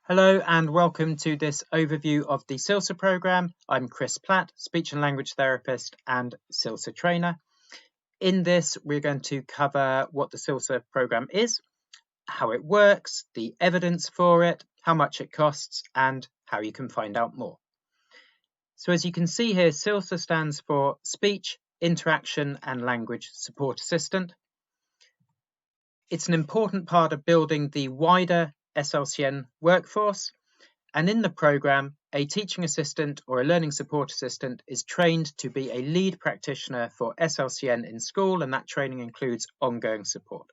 Hello and welcome to this overview of the SILSA programme. I'm Chris Platt, speech and language therapist and SILSA trainer. In this, we're going to cover what the SILSA programme is, how it works, the evidence for it, how much it costs, and how you can find out more. So as you can see here, SILSA stands for Speech, Interaction and Language Support Assistant. It's an important part of building the wider SLCN workforce, and in the programme, a teaching assistant or a learning support assistant is trained to be a lead practitioner for SLCN in school, and that training includes ongoing support.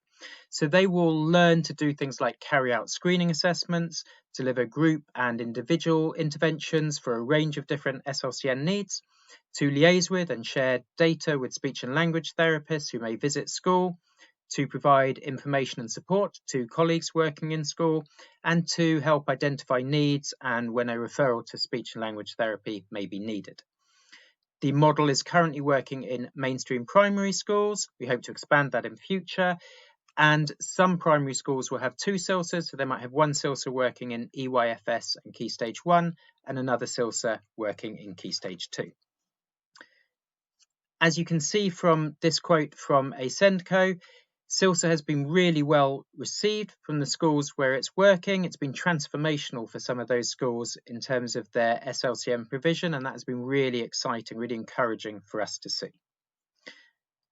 So they will learn to do things like carry out screening assessments, deliver group and individual interventions for a range of different SLCN needs, to liaise with and share data with speech and language therapists who may visit school, to provide information and support to colleagues working in school, and to help identify needs and when a referral to speech and language therapy may be needed. The model is currently working in mainstream primary schools. We hope to expand that in future. And some primary schools will have two SILSAs, so they might have one SILSA working in EYFS and Key Stage 1 and another SILSA working in Key Stage 2. As you can see from this quote from a SENDCO, SILSA has been really well received from the schools where it's working. It's been transformational for some of those schools in terms of their SLCN provision, and that has been really exciting, really encouraging for us to see.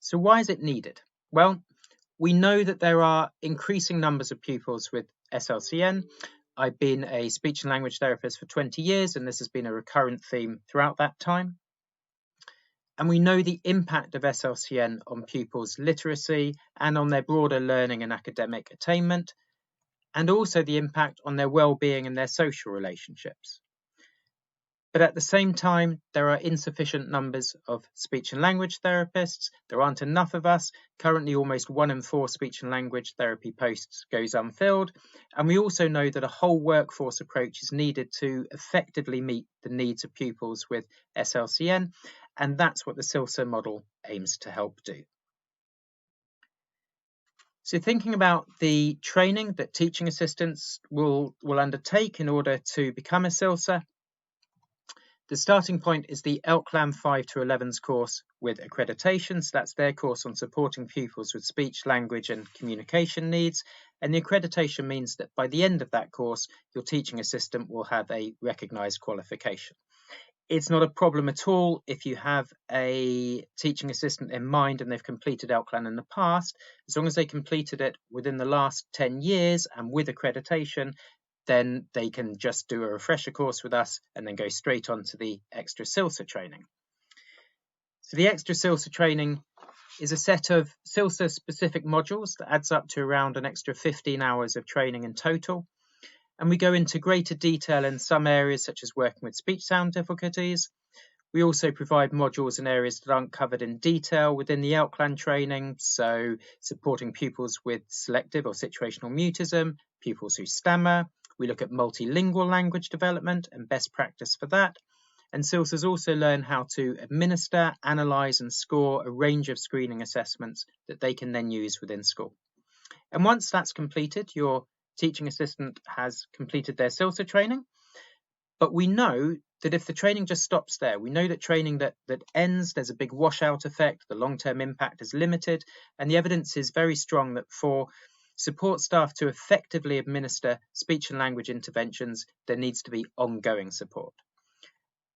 So why is it needed? Well, we know that there are increasing numbers of pupils with SLCN. I've been a speech and language therapist for 20 years, and this has been a recurrent theme throughout that time. And we know the impact of SLCN on pupils' literacy and on their broader learning and academic attainment, and also the impact on their well-being and their social relationships. But at the same time, there are insufficient numbers of speech and language therapists. There aren't enough of us. Currently, almost 1 in 4 speech and language therapy posts goes unfilled. And we also know that a whole workforce approach is needed to effectively meet the needs of pupils with SLCN. And that's what the SILSA model aims to help do. So thinking about the training that teaching assistants will undertake in order to become a SILSA, the starting point is the ELSAs 5 to 11s course with accreditation. So that's their course on supporting pupils with speech, language and communication needs. And the accreditation means that by the end of that course, your teaching assistant will have a recognised qualification. It's not a problem at all if you have a teaching assistant in mind and they've completed ELSAs in the past. As long as they completed it within the last 10 years and with accreditation, then they can just do a refresher course with us and then go straight on to the extra SILSA training. So the extra SILSA training is a set of SILSA specific modules that adds up to around an extra 15 hours of training in total. And we go into greater detail in some areas such as working with speech sound difficulties. We also provide modules in areas that aren't covered in detail within the ELSAs training, so supporting pupils with selective or situational mutism, pupils who stammer. We look at multilingual language development and best practice for that. And SILSAs also learn how to administer, analyse and score a range of screening assessments that they can then use within school. And once that's completed, your teaching assistant has completed their SILSA training. But we know that if the training just stops there, we know that training that ends, there's a big washout effect, the long-term impact is limited, and the evidence is very strong that for support staff to effectively administer speech and language interventions, there needs to be ongoing support.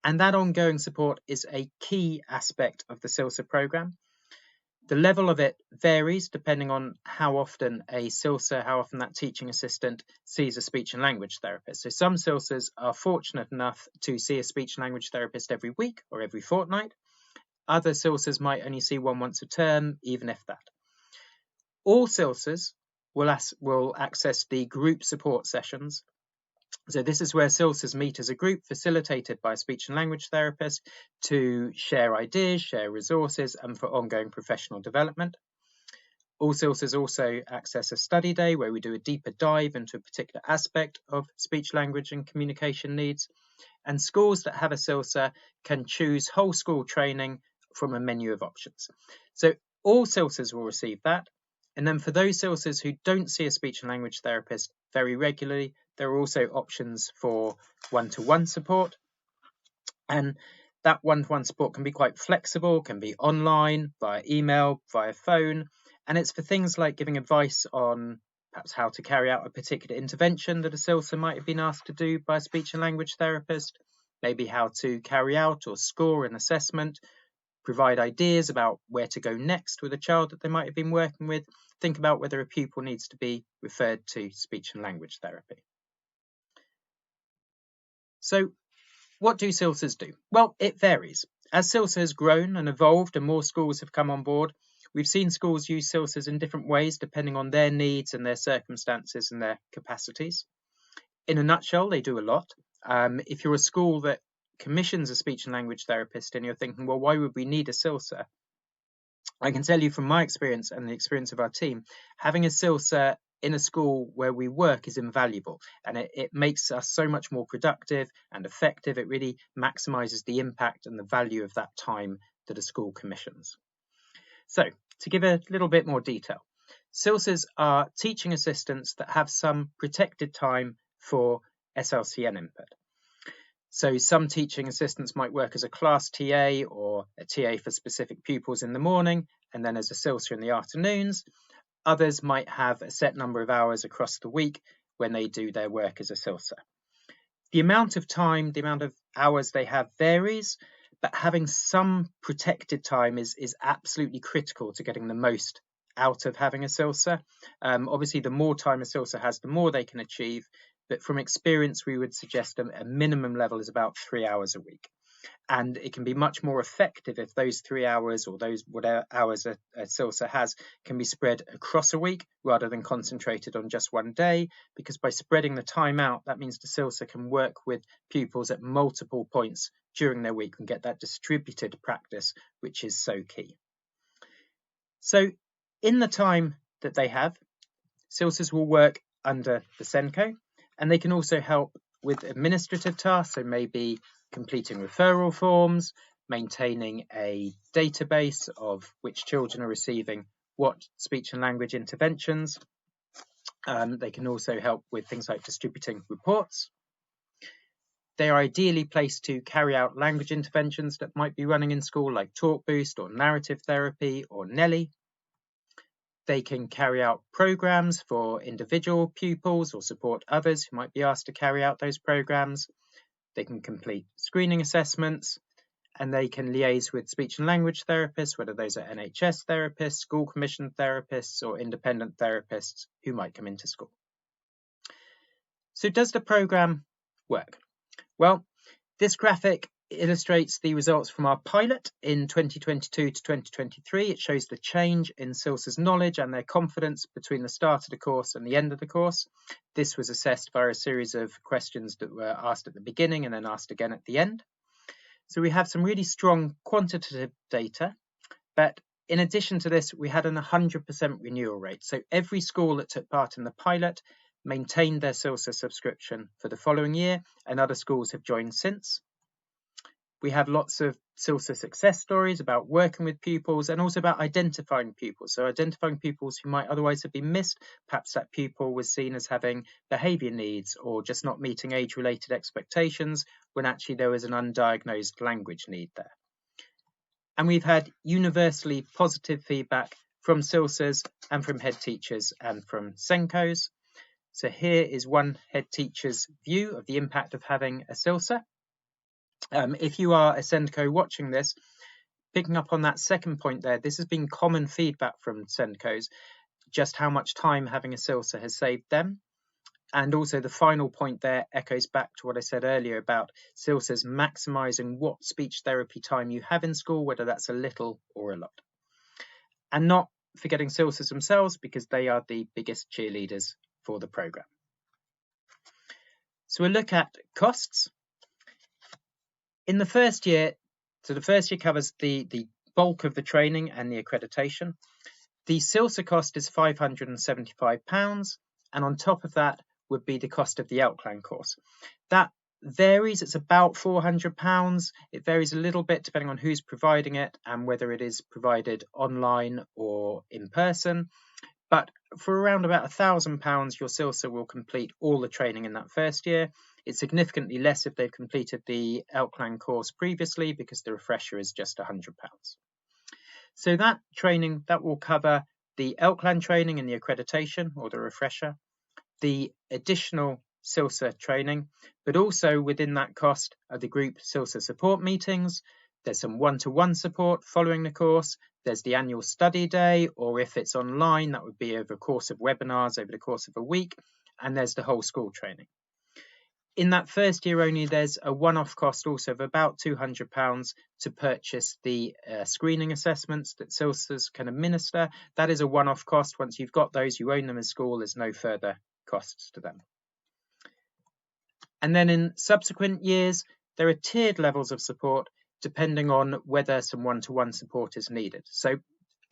And that ongoing support is a key aspect of the SILSA programme. The level of it varies depending on how often a SILSA, how often that teaching assistant sees a speech and language therapist. So some SILSAs are fortunate enough to see a speech and language therapist every week or every fortnight. Other SILSAs might only see one once a term, even if that. All SILSAs will access the group support sessions. So this is where SILSAs meet as a group facilitated by a speech and language therapist to share ideas, share resources, and for ongoing professional development. All SILSAs also access a study day where we do a deeper dive into a particular aspect of speech, language, and communication needs. And schools that have a SILSA can choose whole school training from a menu of options. So all SILSAs will receive that. And then for those SILSAs who don't see a speech and language therapist very regularly, there are also options for one-to-one support. And that one-to-one support can be quite flexible, can be online, via email, via phone. And it's for things like giving advice on perhaps how to carry out a particular intervention that a SILSA might have been asked to do by a speech and language therapist, maybe how to carry out or score an assessment, provide ideas about where to go next with a child that they might have been working with, think about whether a pupil needs to be referred to speech and language therapy. So what do SILSAs do? Well, it varies. As SILSA has grown and evolved and more schools have come on board, we've seen schools use SILSAs in different ways depending on their needs and their circumstances and their capacities. In a nutshell, they do a lot. If you're a school that commissions a speech and language therapist and you're thinking, well, why would we need a SILSA? I can tell you from my experience and the experience of our team, having a SILSA in a school where we work is invaluable, and it makes us so much more productive and effective. It really maximizes the impact and the value of that time that a school commissions. So to give a little bit more detail, SILSAs are teaching assistants that have some protected time for SLCN input. So some teaching assistants might work as a class TA or a TA for specific pupils in the morning and then as a SILSA in the afternoons. Others might have a set number of hours across the week when they do their work as a SILSA. The amount of time, the amount of hours they have varies, but having some protected time is absolutely critical to getting the most out of having a SILSA. Obviously, the more time a SILSA has, the more they can achieve. But from experience, we would suggest a minimum level is about 3 hours a week. And it can be much more effective if those 3 hours or those whatever hours a SILSA has can be spread across a week rather than concentrated on just one day, because by spreading the time out, that means the SILSA can work with pupils at multiple points during their week and get that distributed practice, which is so key. So in the time that they have, SILSAs will work under the SENCO, and they can also help with administrative tasks, so maybe completing referral forms, maintaining a database of which children are receiving what speech and language interventions. They can also help with things like distributing reports. They are ideally placed to carry out language interventions that might be running in school, like Talk Boost or narrative therapy or Nelly. They can carry out programs for individual pupils or support others who might be asked to carry out those programs. They can complete screening assessments, and they can liaise with speech and language therapists, whether those are NHS therapists, school commissioned therapists, or independent therapists who might come into school. So does the program work? Well, this graphic illustrates the results from our pilot in 2022 to 2023. It shows the change in SILSA's knowledge and their confidence between the start of the course and the end of the course. This was assessed via a series of questions that were asked at the beginning and then asked again at the end. So we have some really strong quantitative data, but in addition to this, we had an 100% renewal rate. So every school that took part in the pilot maintained their SILSA subscription for the following year, and other schools have joined since. We have lots of SILSA success stories about working with pupils and also about identifying pupils. So identifying pupils who might otherwise have been missed. Perhaps that pupil was seen as having behaviour needs or just not meeting age-related expectations when actually there was an undiagnosed language need there. And we've had universally positive feedback from SILSAs and from head teachers and from SENCOs. So here is one head teacher's view of the impact of having a SILSA. If you are a SENCO watching this, picking up on that second point there, this has been common feedback from SENCOs, just how much time having a SILSA has saved them. And also the final point there echoes back to what I said earlier about SILSAs maximising what speech therapy time you have in school, whether that's a little or a lot. And not forgetting SILSAs themselves, because they are the biggest cheerleaders for the programme. So we'll look at costs. In the first year, so the first year covers the bulk of the training and the accreditation. The SILSA cost is £575, and on top of that would be the cost of the ELSAs course. That varies, it's about £400. It varies a little bit depending on who's providing it and whether it is provided online or in person. But for around about £1,000, your SILSA will complete all the training in that first year. It's significantly less if they've completed the ELSAs course previously, because the refresher is just £100. So that training, that will cover the ELSAs training and the accreditation or the refresher, the additional SILSA training, but also within that cost are the group SILSA support meetings. There's some one-to-one support following the course. There's the annual study day, or if it's online, that would be over a course of webinars over the course of a week. And there's the whole school training. In that first year only, there's a one-off cost also of about £200 to purchase the screening assessments that SILSAs can administer. That is a one-off cost. Once you've got those, you own them as school, there's no further costs to them. And then in subsequent years, there are tiered levels of support depending on whether some one-to-one support is needed. So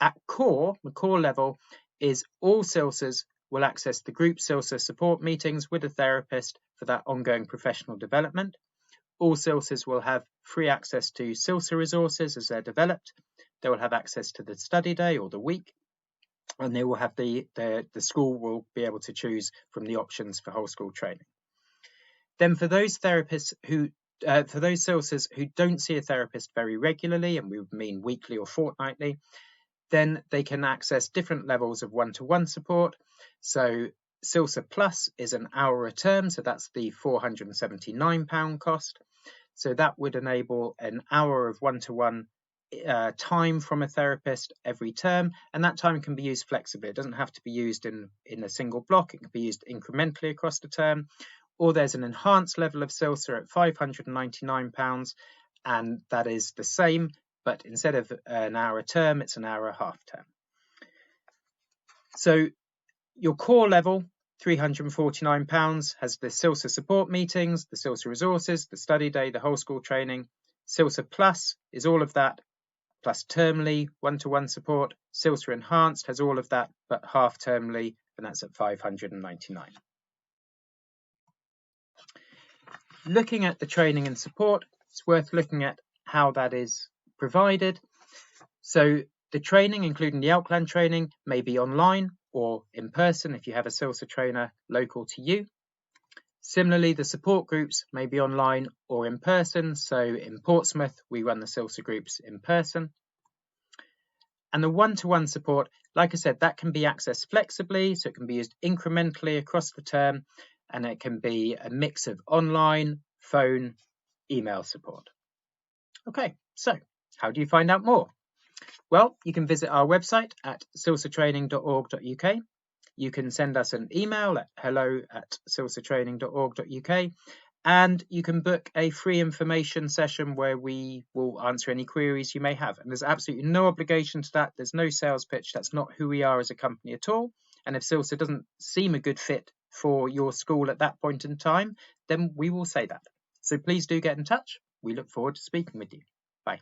at core, the core level is all SILSAs will access the group SILSA support meetings with a therapist for that ongoing professional development. All SILSAs will have free access to SILSA resources as they're developed. They will have access to the study day or the week, and they will have the school will be able to choose from the options for whole school training. Then for those therapists who for those SILSAs who don't see a therapist very regularly, and we would mean weekly or fortnightly, then they can access different levels of one-to-one support. So SILSA Plus is an hour a term, so that's the £479 cost. So that would enable an hour of one-to-one time from a therapist every term, and that time can be used flexibly. It doesn't have to be used in a single block. It can be used incrementally across the term. Or there's an enhanced level of SILSA at £599, and that is the same, but instead of an hour a term, it's an hour a half term. So your core level, £349, has the SILSA support meetings, the SILSA resources, the study day, the whole school training. SILSA Plus is all of that, plus termly one-to-one support. SILSA Enhanced has all of that, but half termly, and that's at £599. Looking at the training and support, it's worth looking at how that is provided. So the training, including the ELSAs training, may be online or in person if you have a SILSA trainer local to you. Similarly, the support groups may be online or in person. So in Portsmouth, we run the SILSA groups in person. And the one-to-one support, like I said, that can be accessed flexibly, so it can be used incrementally across the term, and it can be a mix of online, phone, email support. Okay, so how do you find out more? Well, you can visit our website at silsatraining.org.uk. You can send us an email at hello@silsatraining.org.uk, and you can book a free information session where we will answer any queries you may have. And there's absolutely no obligation to that. There's no sales pitch. That's not who we are as a company at all. And if SILSA doesn't seem a good fit for your school at that point in time, then we will say that. So please do get in touch. We look forward to speaking with you. Bye.